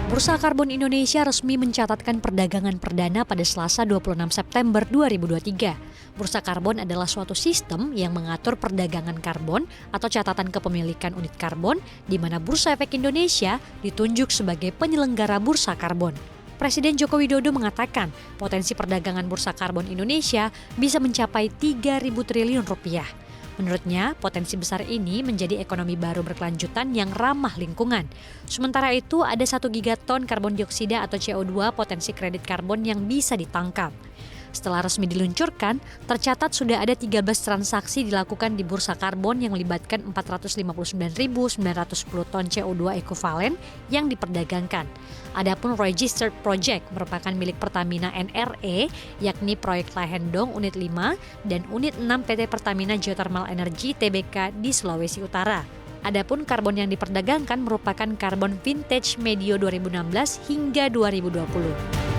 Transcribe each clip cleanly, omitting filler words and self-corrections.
Bursa Karbon Indonesia resmi mencatatkan perdagangan perdana pada Selasa 26 September 2023. Bursa karbon adalah suatu sistem yang mengatur perdagangan karbon atau catatan kepemilikan unit karbon, di mana Bursa Efek Indonesia ditunjuk sebagai penyelenggara bursa karbon. Presiden Joko Widodo mengatakan potensi perdagangan bursa karbon Indonesia bisa mencapai 3.000 triliun rupiah. Menurutnya, potensi besar ini menjadi ekonomi baru berkelanjutan yang ramah lingkungan. Sementara itu, ada 1 gigaton karbon dioksida atau CO2 potensi kredit karbon yang bisa ditangkap. Setelah resmi diluncurkan, tercatat sudah ada 13 transaksi dilakukan di bursa karbon yang melibatkan 459.910 ton CO2 ekivalen yang diperdagangkan. Adapun Registered Project merupakan milik Pertamina NRE, yakni proyek Lahendong Unit 5 dan Unit 6 PT Pertamina Geothermal Energy Tbk di Sulawesi Utara. Adapun karbon yang diperdagangkan merupakan karbon vintage medio 2016 hingga 2020.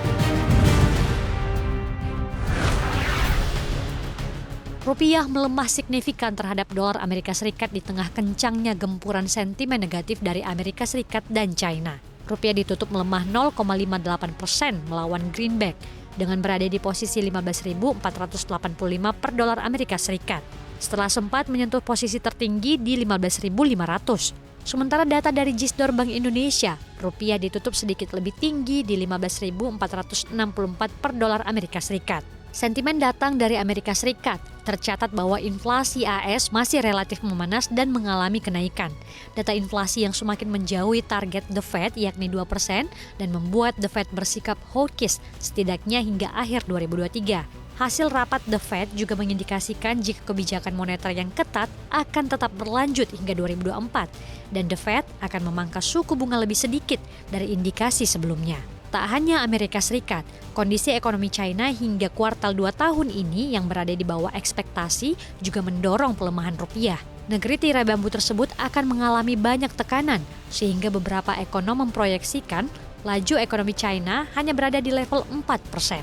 Rupiah melemah signifikan terhadap dolar Amerika Serikat di tengah kencangnya gempuran sentimen negatif dari Amerika Serikat dan China. Rupiah ditutup melemah 0,58% melawan greenback dengan berada di posisi 15.485 per dolar Amerika Serikat. Setelah sempat menyentuh posisi tertinggi di 15.500. Sementara data dari Gisdor Bank Indonesia, rupiah ditutup sedikit lebih tinggi di 15.464 per dolar Amerika Serikat. Sentimen datang dari Amerika Serikat. Tercatat bahwa inflasi AS masih relatif memanas dan mengalami kenaikan. Data inflasi yang semakin menjauhi target The Fed yakni 2% dan membuat The Fed bersikap hawkish setidaknya hingga akhir 2023. Hasil rapat The Fed juga mengindikasikan jika kebijakan moneter yang ketat akan tetap berlanjut hingga 2024 dan The Fed akan memangkas suku bunga lebih sedikit dari indikasi sebelumnya. Tak hanya Amerika Serikat, kondisi ekonomi China hingga kuartal 2 tahun ini yang berada di bawah ekspektasi juga mendorong pelemahan rupiah. Negeri tirai bambu tersebut akan mengalami banyak tekanan, sehingga beberapa ekonom memproyeksikan laju ekonomi China hanya berada di level 4%.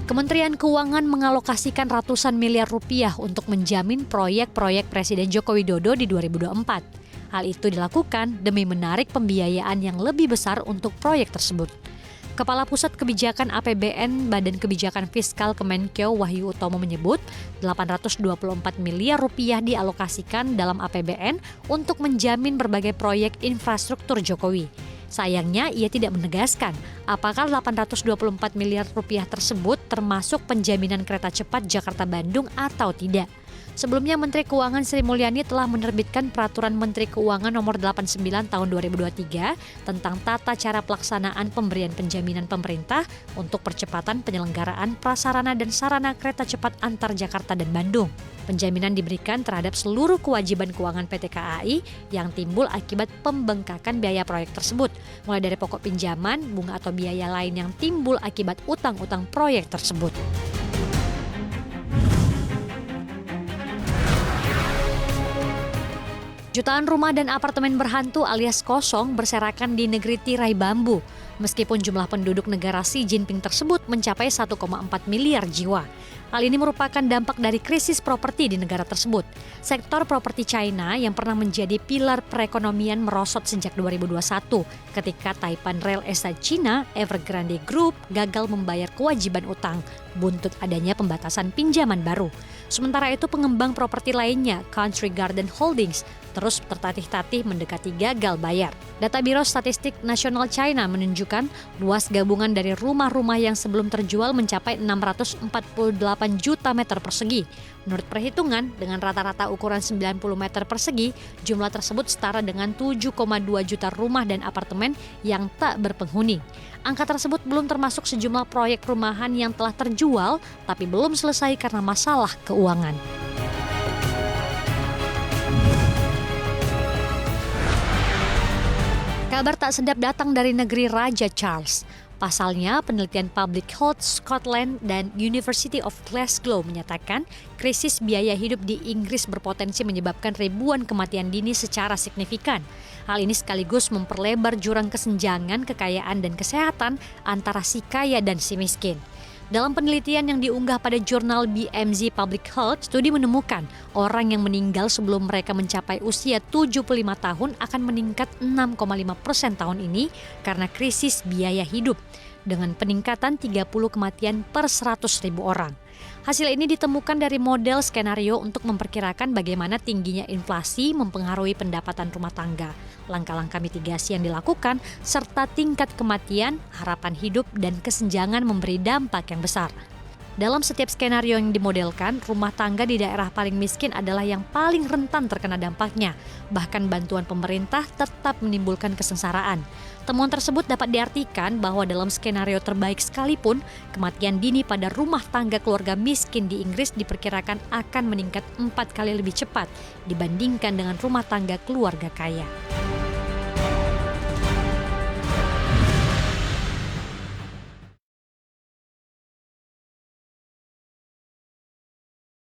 Kementerian Keuangan mengalokasikan ratusan miliar rupiah untuk menjamin proyek-proyek Presiden Joko Widodo di 2024. Hal itu dilakukan demi menarik pembiayaan yang lebih besar untuk proyek tersebut. Kepala Pusat Kebijakan APBN Badan Kebijakan Fiskal Kemenkeu Wahyu Utomo menyebut 824 miliar rupiah dialokasikan dalam APBN untuk menjamin berbagai proyek infrastruktur Jokowi. Sayangnya ia tidak menegaskan apakah 824 miliar rupiah tersebut termasuk penjaminan kereta cepat Jakarta-Bandung atau tidak. Sebelumnya Menteri Keuangan Sri Mulyani telah menerbitkan Peraturan Menteri Keuangan Nomor 89 Tahun 2023 tentang tata cara pelaksanaan pemberian penjaminan pemerintah untuk percepatan penyelenggaraan prasarana dan sarana kereta cepat antar Jakarta dan Bandung. Penjaminan diberikan terhadap seluruh kewajiban keuangan PT KAI yang timbul akibat pembengkakan biaya proyek tersebut, mulai dari pokok pinjaman, bunga atau biaya lain yang timbul akibat utang-utang proyek tersebut. Jutaan rumah dan apartemen berhantu alias kosong berserakan di negeri tirai bambu, meskipun jumlah penduduk negara Xi Jinping tersebut mencapai 1,4 miliar jiwa. Hal ini merupakan dampak dari krisis properti di negara tersebut. Sektor properti China yang pernah menjadi pilar perekonomian merosot sejak 2021 ketika Taipan Real Estate China Evergrande Group gagal membayar kewajiban utang, buntut adanya pembatasan pinjaman baru. Sementara itu pengembang properti lainnya, Country Garden Holdings, terus tertatih-tatih mendekati gagal bayar. Data Biro Statistik Nasional China menunjukkan luas gabungan dari rumah-rumah yang sebelum terjual mencapai 648 juta meter persegi. Menurut perhitungan, dengan rata-rata ukuran 90 meter persegi, jumlah tersebut setara dengan 7,2 juta rumah dan apartemen yang tak berpenghuni. Angka tersebut belum termasuk sejumlah proyek perumahan yang telah terjual, tapi belum selesai karena masalah keuangan. Kabar tak sedap datang dari negeri Raja Charles. Pasalnya, penelitian Public Health Scotland dan University of Glasgow menyatakan krisis biaya hidup di Inggris berpotensi menyebabkan ribuan kematian dini secara signifikan. Hal ini sekaligus memperlebar jurang kesenjangan kekayaan dan kesehatan antara si kaya dan si miskin. Dalam penelitian yang diunggah pada jurnal BMZ Public Health, studi menemukan orang yang meninggal sebelum mereka mencapai usia 75 tahun akan meningkat 6,5% tahun ini karena krisis biaya hidup, dengan peningkatan 30 kematian per 100.000 orang. Hasil ini ditemukan dari model skenario untuk memperkirakan bagaimana tingginya inflasi mempengaruhi pendapatan rumah tangga, langkah-langkah mitigasi yang dilakukan, serta tingkat kematian, harapan hidup, dan kesenjangan memberi dampak yang besar. Dalam setiap skenario yang dimodelkan, rumah tangga di daerah paling miskin adalah yang paling rentan terkena dampaknya. Bahkan bantuan pemerintah tetap menimbulkan kesengsaraan. Temuan tersebut dapat diartikan bahwa dalam skenario terbaik sekalipun, kematian dini pada rumah tangga keluarga miskin di Inggris diperkirakan akan meningkat 4 kali lebih cepat dibandingkan dengan rumah tangga keluarga kaya.